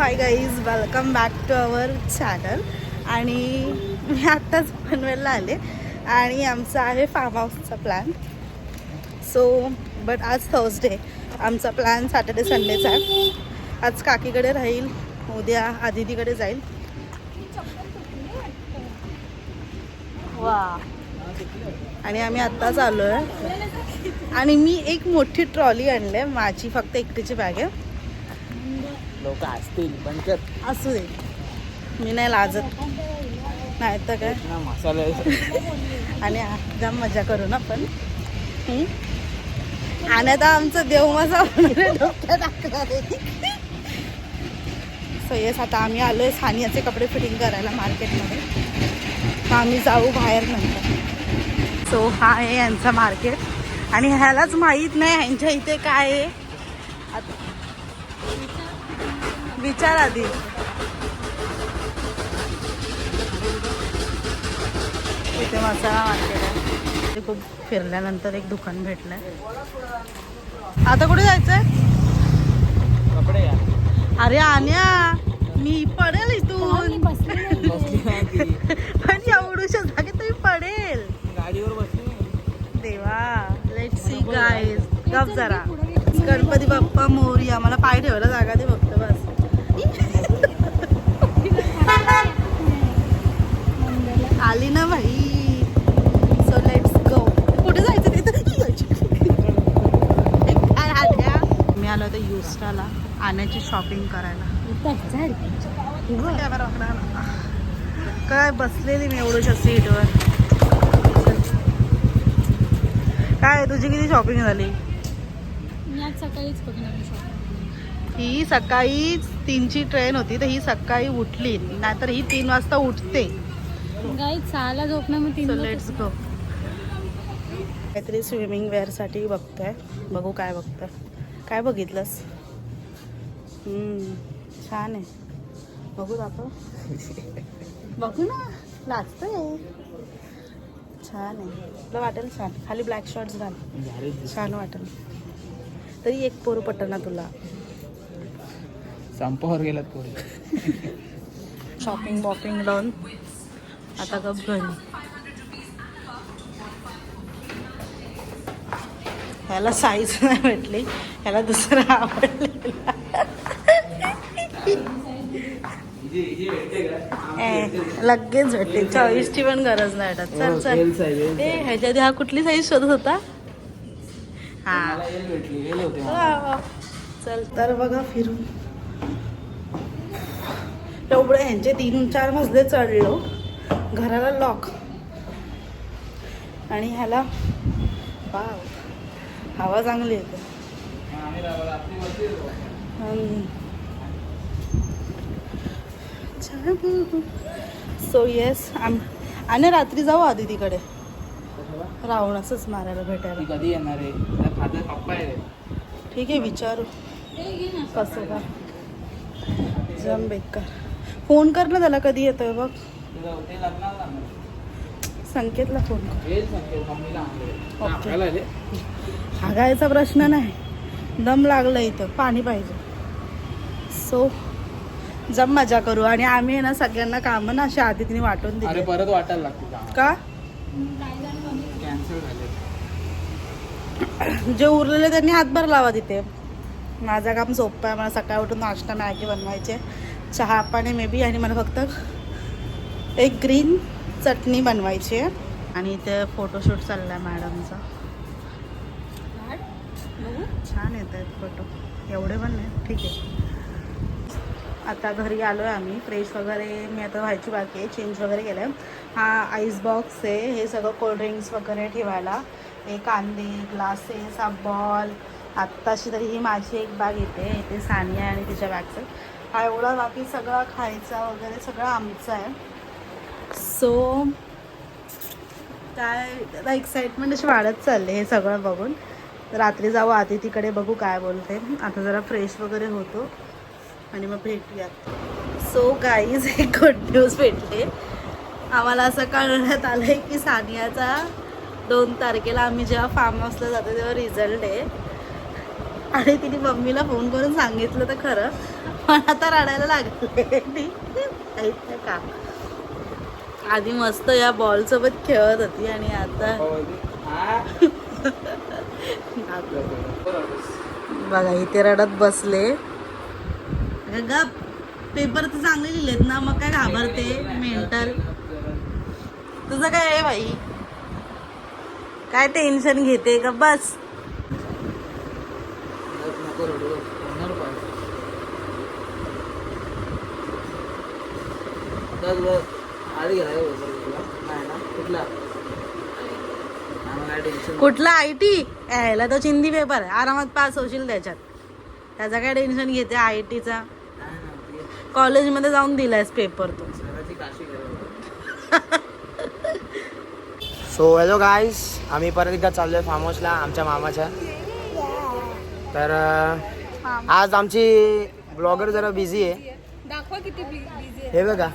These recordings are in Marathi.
High guys, welcome back to our channel. आणि मी आत्ताच पनवेलला आले आणि आमचा आहे फार्म हाऊसचा प्लॅन. सो बट आज थर्सडे, आमचा प्लॅन सॅटर्डे संडेचा आहे. आज काकीकडे राहील, उद्या आदितीकडे जाईल. वा, आणि आम्ही आत्ताच आलो आहे. आणि मी एक मोठी ट्रॉली आणली आहे, माझी फक्त एकटीची बॅग आहे. लोक असतील पण असू दे, मी नाही लाजत, नाही तर काय मसाला आणि जाम मजा करू ना आपण. आणि आता आमचं देव मसा डोक्यात टाकणार आहे. सो येस, आता आम्ही आलो आहे सानियाचे कपडे फिटिंग करायला मार्केटमध्ये. तर आम्ही जाऊ बाहेर नंतर. सो हा आहे यांचा मार्केट. आणि ह्यालाच माहीत नाही ह्यांच्या इथे काय आहे. विचार आधी. इथे मसाला मार्केट आहे. खूप फिरल्यानंतर एक दुकान भेटलंय. आता कुठे जायचंय? कपडे. अरे आण्या, मी पडेल इथून. पण एवढूशा जागे तुम्ही पडेल. गाडीवर बसली देवा, लेट्स सी गाईज. गप जरा. गणपती बाप्पा मोरया. मला पाय ठेवायला जागा दे फक्त, बस. आली ना भाई. So let's go. कुठे जायचं तिथे? मी आलो होतो युस्टाला आण्याची शॉपिंग करायला. काय बसलेली मी एवढ्याशा सीटवर. काय तुझी किती शॉपिंग झाली? ही सकाळी 3ची ट्रेन होती, तर ही सकाळी उठली, नाहीतर ही 3 वाजता उठते. सहाला झोपणं मग 3. Let's go. काहीतरी स्विमिंग वेअर साठी बघतोय. बघू काय बघतोय. काय बघितलंस? छान आहे. बघू आपण. बघू ना, लाजतंय. छान आहे. तुला वाटेल छान. खाली ब्लॅक शॉर्ट्स घाल, छान वाटेल. तरी एक पोरं पटल ना तुला. संपावर गेलात पोरी. शॉपिंग बॉपिंग लावून आता गप घरी. ह्याला साईज नाही भेटली, ह्याला दुसरं आवडलेला. लगेच भेटते. चॉईसची पण गरज नाही वाटत. चल चल. ह्याच्या आधी हा कुठली साईज शोधत होता? हा, चल. तर बघा फिरून एवढं ह्यांचे 3-4 मजले चढलो. घराला लॉक. आणि ह्याला वाव, हवा चांगली येते. सो येस, आणि रात्री जाऊ आधी तिकडे राहून असंच मारायला भेटायला. कधी येणार आहे? पप्पा आहे. ठीक आहे, विचारू कसं का. जम बेकार. फोन कर ना त्याला, कधी येतोय बघ. संकेतला फोन कर. ओके, हागायचा प्रश्न नाही. दम लागला इथं, पाणी पाहिजे. सो जम मजा करू. आणि आम्ही ना सगळ्यांना कामं ना अशी आदितीने वाटून दिली. परत वाटायला लागते का? कॅन्सल झाले. जे उरलेले त्यांनी हातभार लावा तिथे. माझं काम सोपं आहे. मला सकाळी उठून नाश्ता मॅगी बनवायचे, चहा पाणी मे बी, आणि मला फक्त एक ग्रीन चटणी बनवायची आहे. आणि इथे फोटोशूट चालला आहे मॅडमचा. छान येत आहेत फोटो, एवढे पण नाही, ठीक आहे. आता घरी आलो आहे आम्ही. फ्रेश वगैरे मी आता व्हायची बाकी आहे. चेंज वगैरे केलं आहे. हा आईस बॉक्स आहे. हे सगळं कोल्ड्रिंक्स वगैरे ठेवायला. हे कांदे, ग्लासेस, हा बॉल. आत्ताशी तरी ही माझी एक बॅग येते. इथे सानिया आणि तिच्या बॅगचं. हा एवढा बाकी सगळा खायचा वगैरे सगळं आमचं आहे. सो काय आता एक्साइटमेंट अशी वाढत चालली हे सगळं बघून. रात्री जाऊ आधी तिकडे, बघू काय बोलते. आता जरा फ्रेश वगैरे होतो आणि मग भेटूयात. सो गाईज, एक गुड न्यूज भेटले आम्हाला. असं कळण्यात आलं आहे की सानियाचा 2 तारखेला आम्ही जेव्हा फार्म हाऊसला जातो तेव्हा रिझल्ट आहे. आणि तिने मम्मीला फोन करून सांगितलं तर खरं, पण आता रडायला लागले का. आधी मस्त या बॉल सोबत खेळत होती आणि आता बघा इथे रडत बसले. गप पेपर तर चांगले लिहिलेत ना, मग काय घाबरते मेंटल. तुझं काय आहे बाई, काय टेन्शन घेते का बस. कुठला IT यायला तो चिंदी पेपर आहे, आरामात पास होशील त्याच्यात. त्याचा काय टेन्शन घेते IT चा. कॉलेजमध्ये जाऊन दिलायस पेपर तो. सो हॅलो गाईज, आम्ही परत एकदा चाललोय फार्म हाऊसला आमच्या मामाच्या. तर आज आमची ब्लॉगर जरा बिझी आहे. दाखवा किती बिझी. हे बघा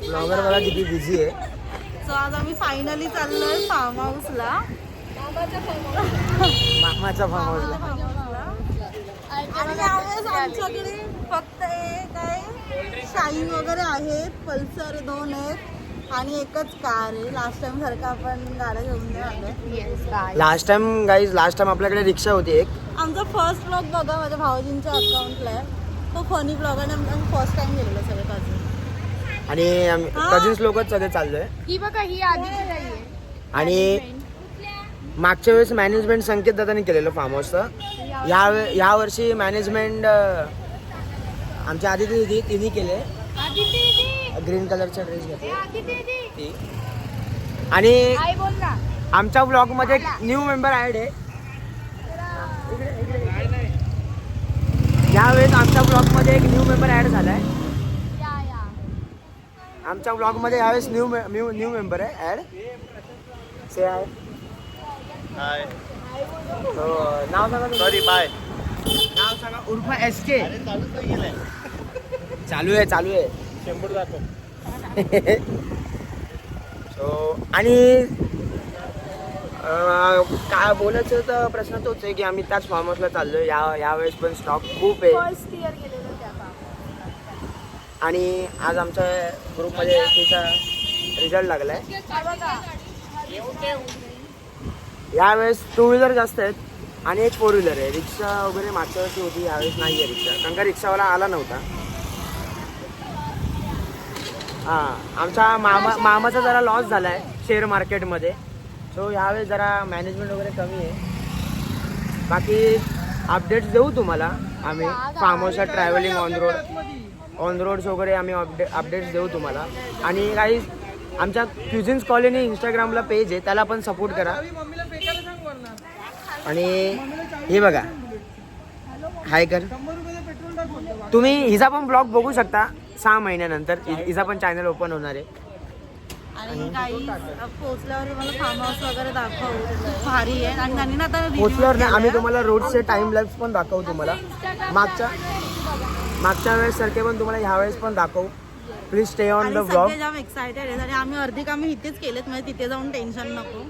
ब्लॉगर बघा किती बिझी आहे. सो आज आम्ही फायनली चाललोय फार्म हाऊसला. मामाच्या फार्म हाऊसला. आणि यावेळेस आमच्याकडे फक्त काय शाईन वगैरे आहेत, पल्सर 2 आहेत आणि एकच कार आहे. लास्ट टाइम सारखं आपण गाड्या घेऊन नाही आलो. लास्ट टाइम आपल्याकडे रिक्षा होती एक. आमचा फर्स्ट ब्लॉग बघा माझ्या भाऊजींच्या अकाउंटला आहे. तो फनी ब्लॉग आहे. आम्ही फर्स्ट टाइम गेलेलो सगळे कझिन. आणि कझिन्स लोकच सगळे चाललोय. ही बघा ही आधीची आहे. आणि मागच्या वेळेस मॅनेजमेंट संकेत दादाने केलेलं फार्म हाऊसचं. या वर्षी मॅनेजमेंट आमच्या आधी दिदी तिने केले. ग्रीन कलरचा ड्रेस घेतला. आणि आमच्या ब्लॉग मध्ये न्यू मेंबर ऍड आहे. यावेळेस आमच्या ब्लॉग मध्ये एक न्यू मेंबर ऍड झालाय. आमच्या ब्लॉग मध्ये यावेळेस न्यू मेंबर आहे ऍड. Say hi. हाय. नाव सांगा. Sorry bye. नाव सांगा. उर्फ SK. चालू आहे 100 दाखव. सो आणि काय बोलायचं तर प्रश्न तोच आहे की आम्ही त्याच फार्म हाऊसला चाललोय. यावेळेस पण स्टॉक खूप आहे. फर्स्ट इयर गेलेलो त्या. आणि आज आमच्या ग्रुपमध्ये तिचा रिझल्ट लागलाय. यावेळेस 2 व्हीलर जास्त आहेत आणि एक 4 व्हीलर आहे. रिक्षा वगैरे मागच्या वर्षी होती, यावेळेस नाही आहे रिक्षा, कारण का रिक्षावाला आला नव्हता. हां, आमच्या मामाचा जरा लॉस झाला आहे शेअर मार्केटमध्ये. सो यावेळेस जरा मॅनेजमेंट वगैरे कमी आहे. बाकी अपडेट्स देऊ तुम्हाला आम्ही फार्म हाऊसच्या ट्रॅव्हलिंग ऑन रोड्स वगैरे आम्ही अपडेट्स देऊ तुम्हाला. आणि काही आमच्या क्युझिन्स कॉलनी इंस्टाग्रामला पेज आहे, त्याला पण सपोर्ट करा. आणि हे बघा हाय कर. तुम्ही हिचा पण ब्लॉग बघू शकता 6 महिन्यानंतर. हिचा पण चॅनल ओपन होणार आहे. आणि काही पोचल्यावर मला फार्म हाऊस वगैरे दाखव, खूप भारी आहे. आणि त्यांनी ना आता पोचल्यावर नाही आम्ही तुम्हाला रोडचे टाइम लॅप्स पण दाखवू तुम्हाला. मागच्या वेळेस सारखे पण तुम्हाला ह्या वेळेस पण दाखवू. Please stay on the blog. सगळे जाम एक्सायटेड आहेत आणि आम्ही अर्धी कामे इथेच केलेत, म्हणजे तिथे जाऊन टेन्शन नको.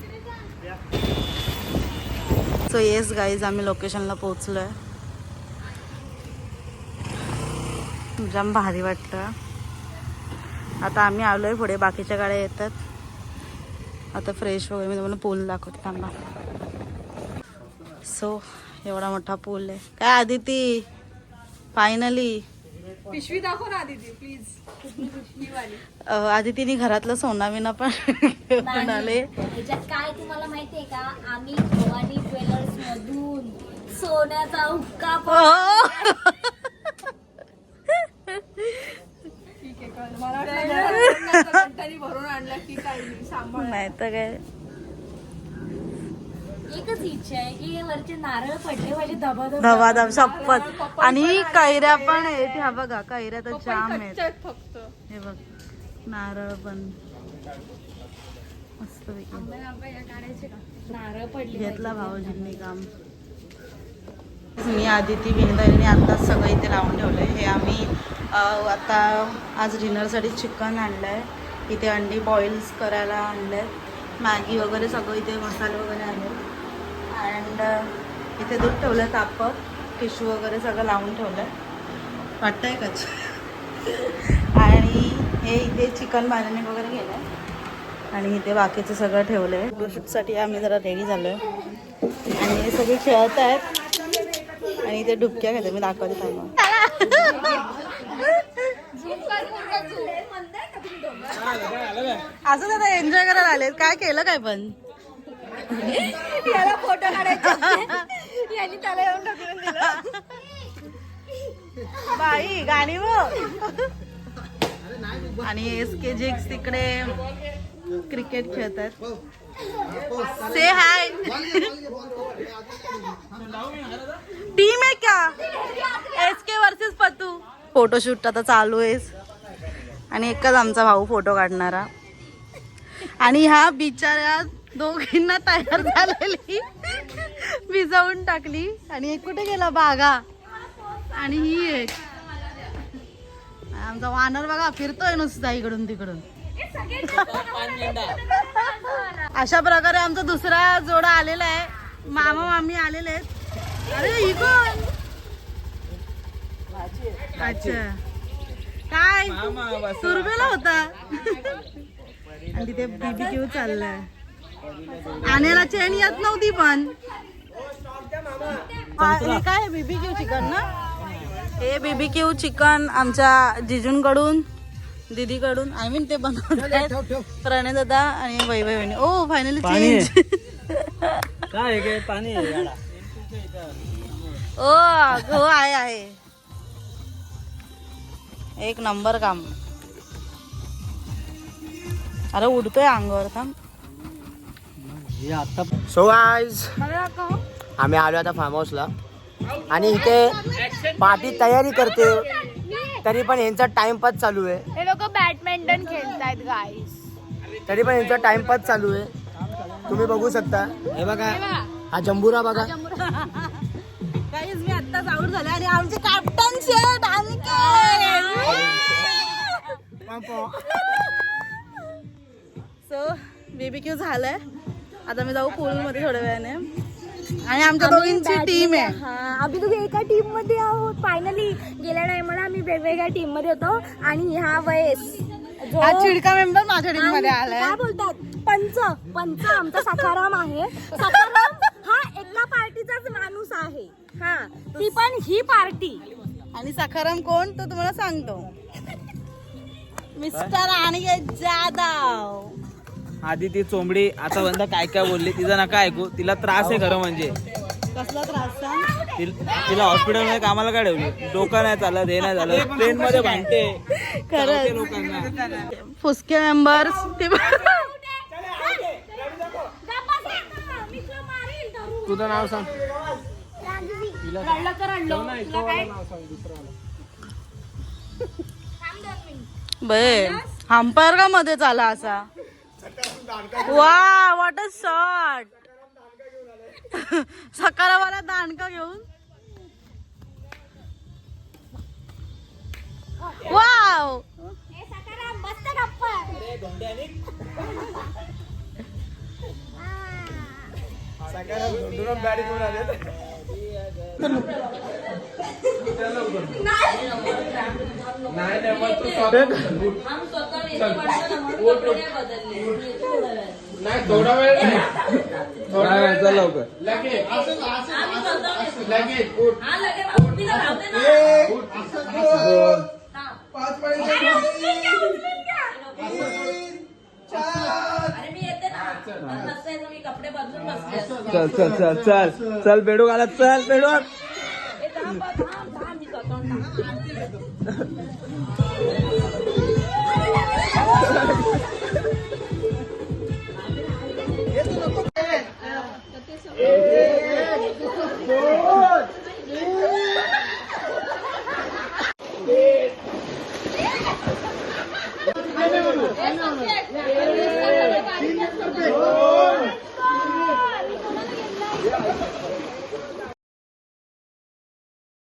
सो येस गाईज, आम्ही लोकेशनला पोहोचलोय. जाम भारी वाटतं. आता आम्ही आलोय, पुढे बाकीच्या गाड्या येतात. आता फ्रेश वगैरे मी तुम्हाला पूल दाखवते थांबा. सो एवढा मोठा पूल आहे. काय आदिती फायनली पिशवी दाखव ना आदिती प्लीज. आदितीने घरातलं सोनाविना पण घेऊन आले. ह्याच्यात काय तुम्हाला माहितीये का, आम्ही भवानी ज्वेलर्स मधून सोन्याचा हुक्का भरून आणला की काही सांभाळ. नाही तर काय, एकच इच्छा आहे की वरचे नारळ पडले पाहिजे धबाधब शपथ. आणि कैऱ्या पण आहेत, ह्या बघा कैऱ्या तर जाम आहेत. फक्त हे बघ नारळ पण मस्त नारळ पडले. घेतला भाऊजींनी काम. मी आदिती विंदाईने आत्ताच सगळं इथे लावून ठेवलंय. हे आम्ही आता आज डिनरसाठी चिकन आणलंय. इथे अंडी बॉइल्स करायला आणले, मॅगी वगैरे सगळं इथे मसाले वगैरे आले. अँड इथे दूध ठेवलं तापत, टिश्यू वगैरे सगळं लावून ठेवलं आहे. वाटतंय कच. आणि हे इथे चिकन मॅरिनेट वगैरे केलं आहे आणि इथे बाकीचं सगळं ठेवलं आहे. फोटोशूटसाठी आम्ही जरा रेडी झालो आहे आणि हे सगळे खेळत आहेत आणि इथे डुबक्या घेते. मी दाखवते टाइम. असं दादा एन्जॉय करायला आले. काय केलं काय पण याला फोटो काढायचा यांनी त्याला येऊन ढकलून दिलं. बाई गाणी बघ. आणि SK जिग्स तिकडे क्रिकेट खेळतात. से हाय. टीम आहे क्या? SK versus पतू. फोटोशूट आता चालू आहे आणि एकच आमचा भाऊ फोटो काढणारा. आणि ह्या बिचाऱ्या दोघींना तयार झालेली भिजवून टाकली. आणि एक कुठे गेला बागा. आणि ही एक आमचा वानर बघा फिरतोय नुसता इकडून तिकडून. अशा प्रकारे आमचा दुसरा जोडा आलेला आहे. मामा मामी आलेले आहेत. अरे ही कोण? अच्छा काय सुरबेला होता. आणि तिथे BBQ चाललाय. आणायला चेन येत नव्हती पण. हे काय BBQ चिकन ना? हे BBQ चिकन आमच्या जिजूंकडून दीदीकडून आय मीन ते बनवतात प्रणय दादा आणि वैभव. ओ फायनली चेंज. काय पाणी ओ हो आहे. एक नंबर काम. अरे उडतोय अंगावर. थांब. सो गाईज आम्ही आलो आता फार्म हाऊसला आणि इथे पार्टी तयारी करते तरी पण यांचा टाइमपास चालू आहे. हे लोक बॅडमिंटन खेळतायत गाईस. तरी पण यांचा टाइमपास चालू आहे. तुम्ही बघू शकता. हे बघा हा जंबुरा बघा. काहीच मी आत्ताच आऊट झाले आणि आमचे कॅप्टन शेट सो BBQ झालंय. आता मी जाऊ पूल मध्ये थोड्या वेळाने. आणि आमच्या दोघींची टीम आहे. आम्ही दोघे एका टीम मध्ये आहोत. फायनली गेल्या टायमाला आम्ही वेगवेगळ्या टीम मध्ये होतो आणि ह्या वेळेस हा चिडका मेंबर माझ्या टीम मध्ये आलाय. काय बोलतात पंच आमचा सखाराम आहे. सखाराम हा एका पार्टीचाच माणूस आहे. हा ती पण ही पार्टी. आणि सखाराम कोण तो तुम्हाला सांगतो. मिस्टर अनिकेत जाधव. आधी ती चोंबडी आता बंद काय काय बोलली तिचं नका ऐकू. तिला त्रास आहे खरं म्हणजे. कसला त्रास सांग. तिला हॉस्पिटल मध्ये कामाला काय ठेवली. डोकं नाही चालत हे नाही झालं. ट्रेन मध्ये भांडते खरंच. लोकांना. फुसके मेंबर्स ते तुझं नाव सांग. बे हंपायर का मध्ये चाला असा. वा व्हॉट अ शॉट. सकारावाला दांडका घेऊन. वाव. नाही थोडा वेळ चल लवकर. चल चल चल चल चल बेडू घालत. चल बेडू.